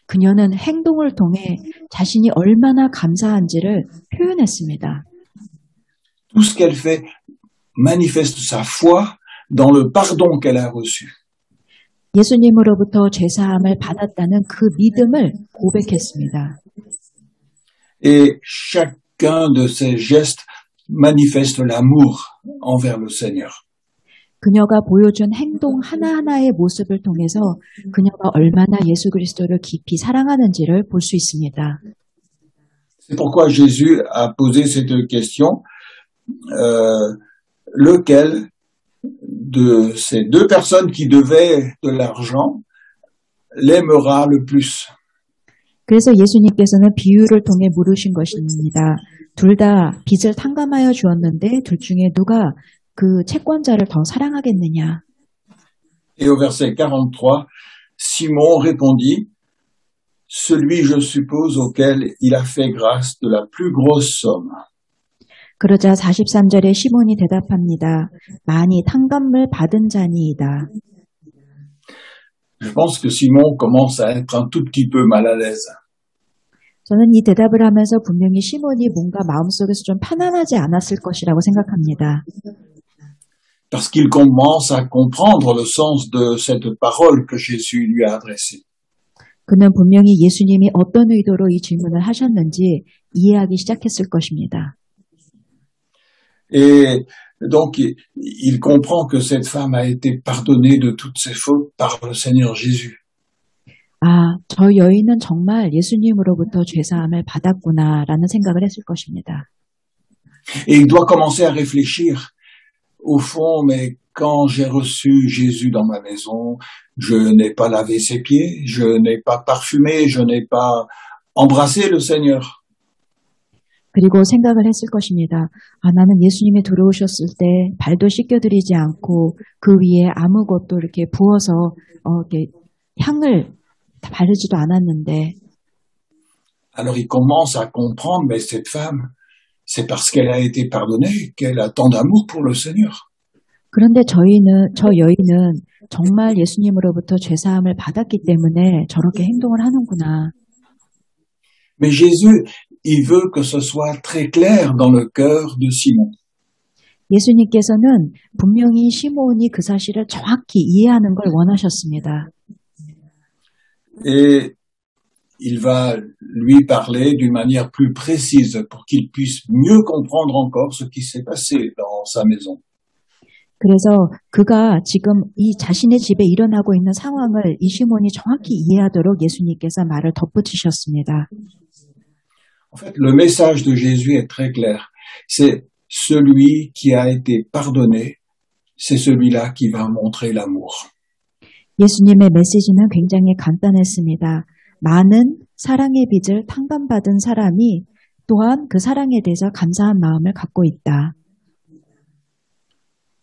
그녀는 행동을 통해 자신이 얼마나 감사한지를 표현했습니다. Tout ce qu'elle fait manifeste sa foi dans le pardon qu'elle a reçu. 예수님으로부터 죄사함을 받았다는 그 믿음을 고백했습니다. Et chacun de ses gestes manifeste l'amour envers le Seigneur. 그녀가 보여준 행동 하나하나의 모습을 통해서 그녀가 얼마나 예수 그리스도를 깊이 사랑하는지를 볼 수 있습니다. C'est pourquoi Jésus a posé cette question, lequel de ces deux personnes qui devaient de l'argent l'aimera le plus? 그래서 예수님께서는 비유를 통해 물으신 것입니다. 둘 다 빚을 탕감하여 주었는데 둘 중에 누가 그 채권자를 더 사랑하겠느냐? Et au verset 43, Simon répondit, celui, je suppose, auquel il a fait grâce de la plus grosse somme. 그러자 43절에 시몬이 대답합니다. 많이 탕감을 받은 자니이다. Je pense que Simon commence à être un tout petit peu mal à l'aise. 저는 이 대답을 하면서 분명히 시몬이 뭔가 마음속에서 좀 편안하지 않았을 것이라고 생각합니다. Parce qu'il commence à comprendre le sens de cette parole que Jésus lui a adressée. 그는 분명히 예수님이 어떤 의도로 이 질문을 하셨는지 이해하기 시작했을 것입니다. Et donc, il comprend que cette femme a été pardonnée de toutes ses fautes par le Seigneur Jésus. 아, 저 여인은 정말 예수님으로부터 죄사함을 받았구나라는 생각을 했을 것입니다. Et il doit commencer à réfléchir. Au fond, mais quand j'ai reçu Jésus dans ma maison, je n'ai pas lavé ses pieds, je n'ai pas parfumé, je n'ai pas embrassé le Seigneur. 그리고 생각을 했을 것입니다. 아, 나는 예수님이 들어오셨을 때 발도 씻겨드리지 않고 그 위에 아무것도 이렇게 부어서 이렇게 향을 바르지도 않았는데. Alors il commence à comprendre, mais cette femme, c'est parce qu'elle a été pardonnée qu'elle a tant d'amour pour le Seigneur. 그런데 저 여인은 정말 예수님으로부터 죄사함을 받았기 때문에 저렇게 행동을 하는구나. Mais Jésus, il veut que ce soit très clair dans le cœur de Simon. 예수님께서는 분명히 시몬이 그 사실을 정확히 이해하는 걸 원하셨습니다. Et il va lui parler d'une manière plus précise pour qu'il puisse mieux comprendre encore ce qui s'est passé dans sa maison. 그래서 그가 지금 이 자신의 집에 일어나고 있는 상황을 이 시몬이 정확히 이해하도록 예수님께서 말을 덧붙이셨습니다. En fait, le message de Jésus est très clair. C'est celui qui a été pardonné, c'est celui-là qui va montrer l'amour. 예수님의 메시지는 굉장히 간단했습니다. 많은 사랑의 빚을 탕감받은 사람이 또한 그 사랑에 대해서 감사한 마음을 갖고 있다.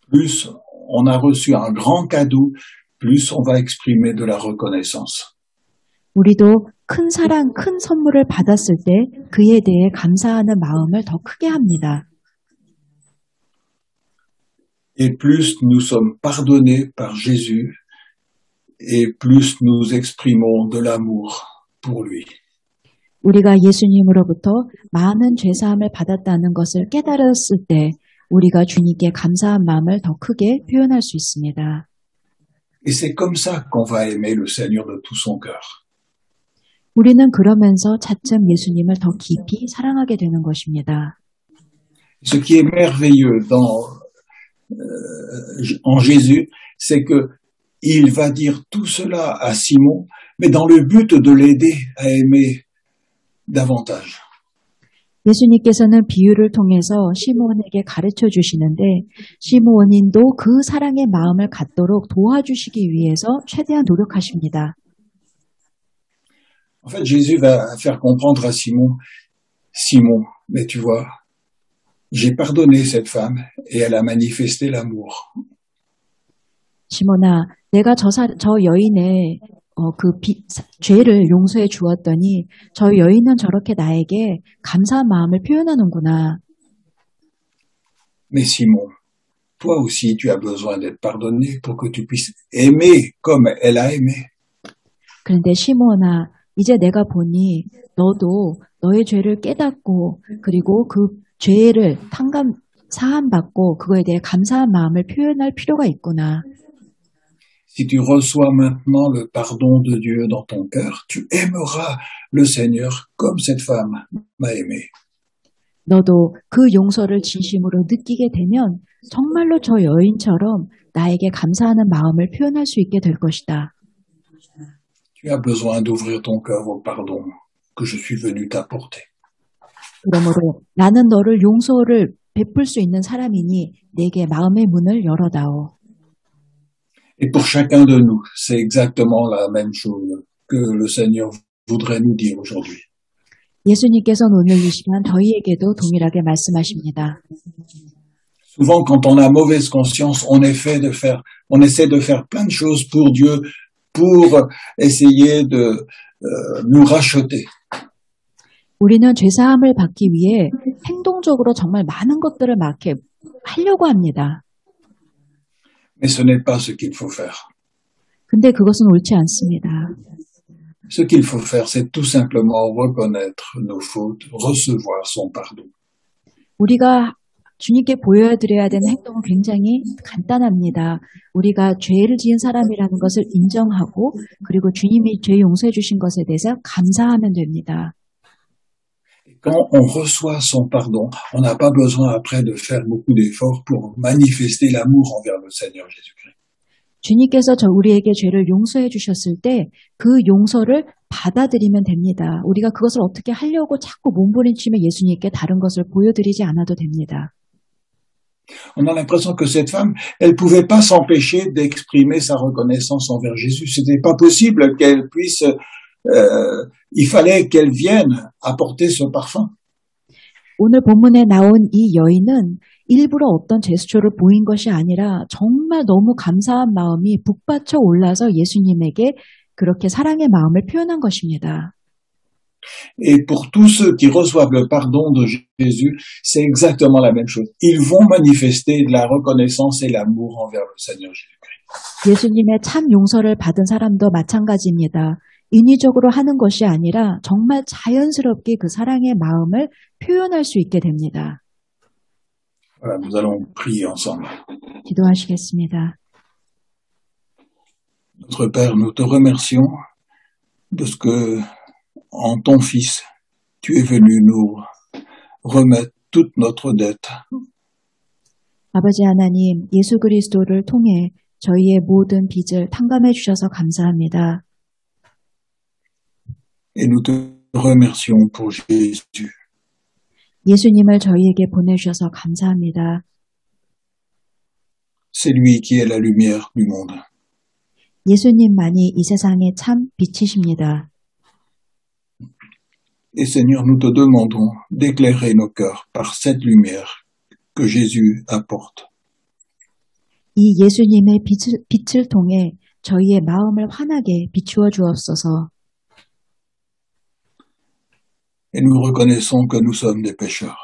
Plus on a reçu un grand cadeau, plus on va exprimer de la reconnaissance. 우리도 큰 사랑, 큰 선물을 받았을 때 그에 대해 감사하는 마음을 더 크게 합니다. Et plus nous sommes pardonnés par Jésus, et plus nous exprimons de l'amour pour lui. 우리가 예수님으로부터 많은 죄사함을 받았다는 것을 깨달았을 때 우리가 주님께 감사한 마음을 더 크게 표현할 수 있습니다. Et c'est comme ça qu'on va aimer le Seigneur de tout son cœur. 우리는 그러면서 차츰 예수님을 더 깊이 사랑하게 되는 것입니다. Ce qui est merveilleux en Jésus, c'est que il va dire tout cela à Simon, mais dans le but de l'aider à aimer davantage. 예수님께서는 비유를 통해서 시몬에게 가르쳐 주시는데 시몬인도 그 사랑의 마음을 갖도록 도와주시기 위해서 최대한 노력하십니다. En fait, Jésus va faire comprendre à Simon, mais tu vois, j'ai pardonné cette femme et elle a manifesté l'amour. 시몬아, 내가 저 여인의 죄를 용서해 주었더니 저 여인은 저렇게 나에게 감사한 마음을 표현하는구나. Mais Simon, toi aussi tu as besoin d'être pardonné pour que tu puisses aimer comme elle a aimé. 그런데 시몬아, 이제 내가 보니 너도 너의 죄를 깨닫고 그리고 그 죄를 사함받고 그거에 대해 감사한 마음을 표현할 필요가 있구나. Si tu reçois maintenant le pardon de Dieu dans ton cœur, tu aimeras le Seigneur comme cette femme m'a aimé. 너도 그 용서를 진심으로 느끼게 되면 정말로 저 여인처럼 나에게 감사하는 마음을 표현할 수 있게 될 것이다. Tu as besoin d'ouvrir ton cœur au pardon que je suis venu t'apporter. 그러므로 나는 너를 용서를 베풀 수 있는 사람이니 내게 마음의 문을 열어다오. Et pour chacun de nous, c'est exactement la même chose que le Seigneur voudrait nous dire aujourd'hui. 예수님께서는 오늘 이 시간 저희에게도 동일하게 말씀하십니다. Souvent, quand on a mauvaise conscience, on essaie de faire plein de choses pour Dieu, pour essayer de nous racheter. 우리는 죄사함을 받기 위해 행동적으로 정말 많은 것들을 막 이렇게 하려고 합니다. Mais ce n'est pas ce qu'il faut faire. 근데 그것은 옳지 않습니다. Ce qu'il faut faire, c'est tout simplement reconnaître nos fautes, recevoir son pardon. 우리가 주님께 보여드려야 되는 행동은 굉장히 간단합니다. 우리가 죄를 지은 사람이라는 것을 인정하고 그리고 주님이 죄 용서해 주신 것에 대해서 감사하면 됩니다. Quand on reçoit son pardon, on n'a pas besoin après de faire beaucoup d'efforts pour manifester l'amour envers le Seigneur Jésus-Christ. 주님께서 우리에게 죄를 용서해 주셨을 때 그 용서를 받아들이면 됩니다. 우리가 그것을 어떻게 하려고 자꾸 몸부림치며 예수님께 다른 것을 보여드리지 않아도 됩니다. On a l'impression que cette femme, elle pouvait pas s'empêcher d'exprimer sa reconnaissance envers Jésus. C'était pas possible qu'elle puisse, il fallait qu'elle vienne apporter ce parfum. 오늘 본문에 나온 이 여인은 일부러 어떤 제스처를 보인 것이 아니라 정말 너무 감사한 마음이 북받쳐 올라서 예수님에게 그렇게 사랑의 마음을 표현한 것입니다. Et pour tous ceux qui reçoivent le pardon de Jésus, c'est exactement la même chose. Ils vont manifester de la reconnaissance et l'amour envers le Seigneur Jésus-Christ. 예수님의 참 용서를 받은 사람도 마찬가지입니다. 인위적으로 하는 것이 아니라 정말 자연스럽게 그 사랑의 마음을 표현할 수 있게 됩니다. Voilà, nous allons prier ensemble. 기도하시겠습니다. Notre Père, nous te remercions de ce que, en ton Fils, tu es venu nous remettre toute notre dette. 아버지 하나님, 예수 그리스도를 통해 저희의 모든 빚을 탕감해 주셔서 감사합니다. Et nous te remercions pour Jésus. 예수님을 저희에게 보내주셔서 감사합니다. C'est lui qui est la lumière du monde. 예수님만이 이 세상의 참 빛이십니다. Et Seigneur, nous te demandons d'éclairer nos cœurs par cette lumière que Jésus apporte. 이 예수님의 빛을 통해 저희의 마음을 환하게 비추어 주옵소서. Et nous reconnaissons que nous sommes des pécheurs.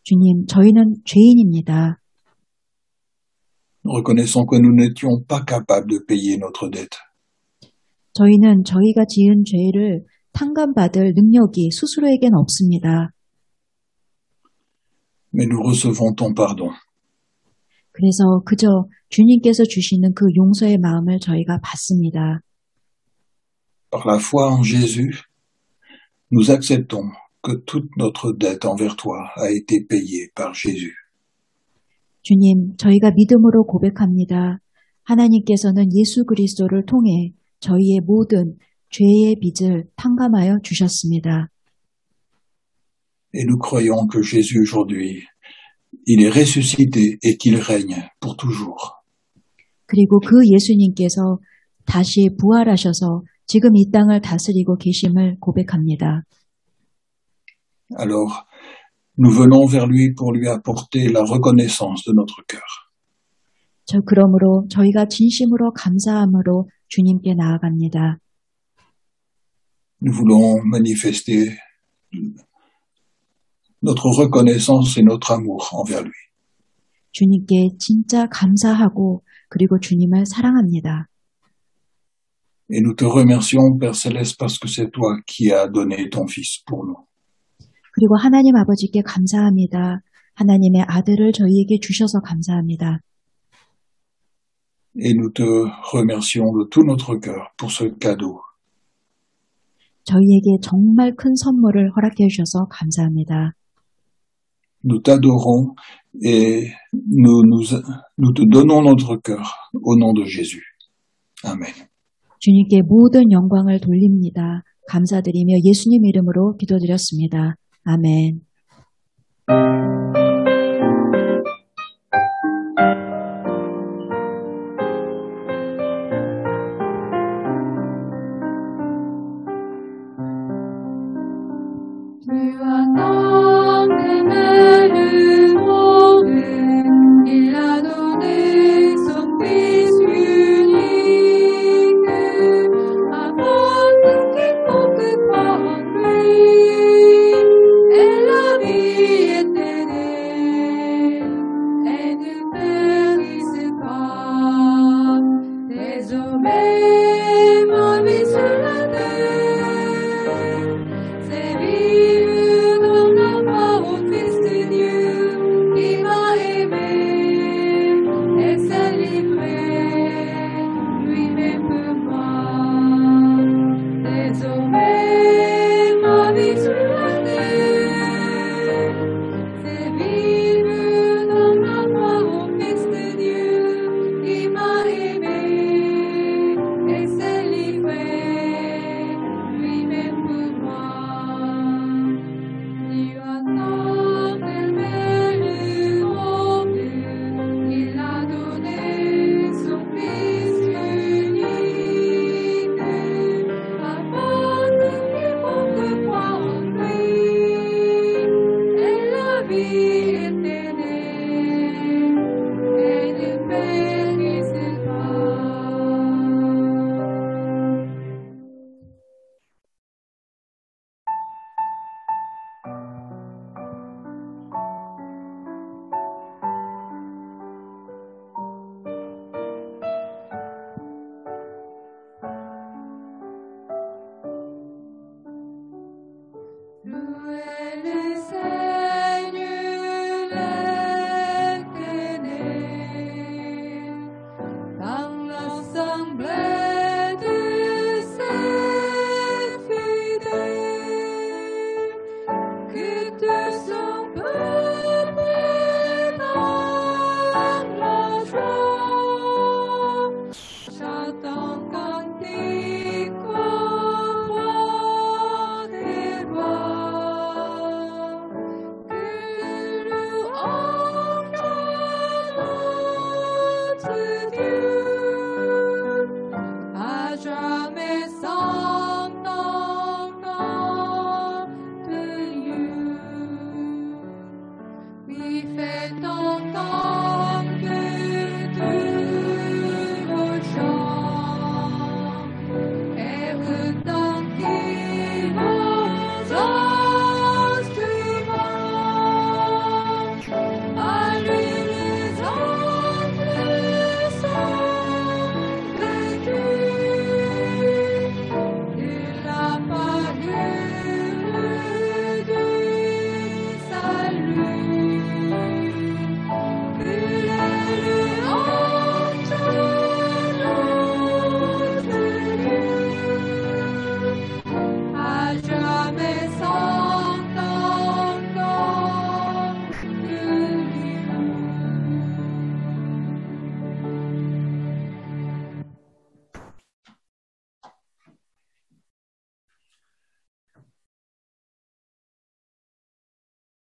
주님, 저희는 죄인입니다. Nous reconnaissons que nous n'étions pas capables de payer notre dette. 저희는 저희가 지은 죄를 탕감받을 능력이 스스로에겐 없습니다. Mais nous recevons ton pardon. 그래서 그저 주님께서 주시는 그 용서의 마음을 저희가 받습니다. Par la foi en Jésus, nous acceptons que toute notre dette envers toi a été payée par Jésus. 주님, 저희가 믿음으로 고백합니다. 하나님께서는 예수 그리스도를 통해 저희의 모든 죄의 빚을 탕감하여 주셨습니다. Et nous croyons que Jésus aujourd'hui, il est ressuscité et qu'il règne pour toujours. 그리고 그 예수님께서 다시 부활하셔서 지금 이 땅을 다스리고 계심을 고백합니다. Alors, nous venons vers lui pour lui apporter la reconnaissance de notre cœur. 그러므로 저희가 진심으로 감사함으로 주님께 나아갑니다. Nous voulons manifester notre reconnaissance et notre amour envers lui. 주님께 진짜 감사하고 그리고 주님을 사랑합니다. Et nous te remercions, Père Céleste, parce que c'est toi qui as donné ton Fils pour nous. 그리고 하나님 아버지께 감사합니다. 하나님의 아들을 저희에게 주셔서 감사합니다. Et nous te remercions de tout notre cœur pour ce cadeau. 저희에게 정말 큰 선물을 허락해 주셔서 감사합니다. Nous t'adorons et nous te donnons notre cœur au nom de Jésus. Amen. 주님께 모든 영광을 돌립니다. 감사드리며 예수님 이름으로 기도드렸습니다. 아멘.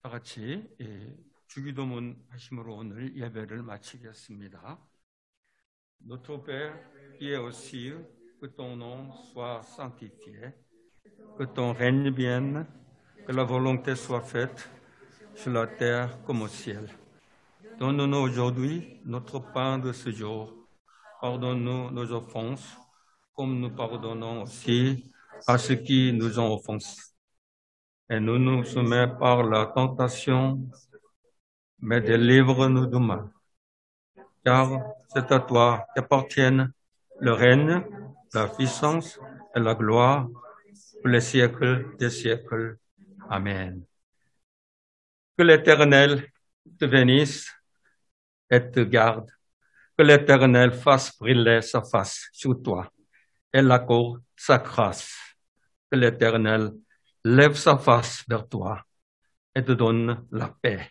다 같이 주기도문 하심으로 오늘 예배를 마치겠습니다. Notre Père qui es aux cieux, que ton nom soit sanctifié, que ton règne vienne, que la volonté soit faite sur la terre comme au ciel. Donne-nous aujourd'hui notre pain de ce jour. Pardonne-nous nos offenses, comme nous pardonnons aussi à ceux qui nous ont offensés. Et ne nous soumets pas par la tentation, mais délivre-nous du mal. Car c'est à toi qu'appartiennent le règne, la puissance et la gloire pour les siècles des siècles. Amen. Que l'Éternel te bénisse et te garde. Que l'Éternel fasse briller sa face sur toi et l'accorde sa grâce. Que l'Éternel lève sa face vers toi et te donne la paix.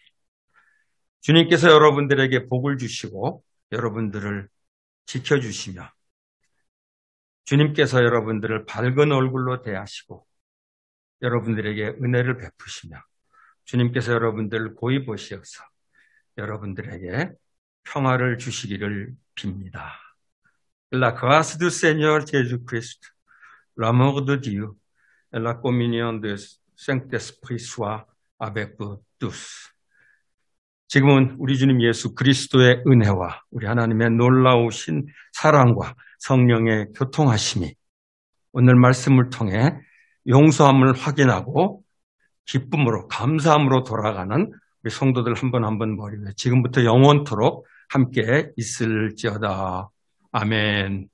주님께서 여러분들에게 복을 주시고 여러분들을 지켜주시며 주님께서 여러분들을 밝은 얼굴로 대하시고 여러분들에게 은혜를 베푸시며 주님께서 여러분들을 고이 보시어서 여러분들에게 평화를 주시기를 빕니다. La grâce du Seigneur Jésus-Christ, l'amour de Dieu et la communion du Saint-Esprit soit avec vous tous. 지금은 우리 주님 예수 그리스도의 은혜와 우리 하나님의 놀라우신 사랑과 성령의 교통하심이 오늘 말씀을 통해 용서함을 확인하고 기쁨으로 감사함으로 돌아가는 우리 성도들 한 번 한 번 머리 위에 지금부터 영원토록 함께 있을지어다. 아멘.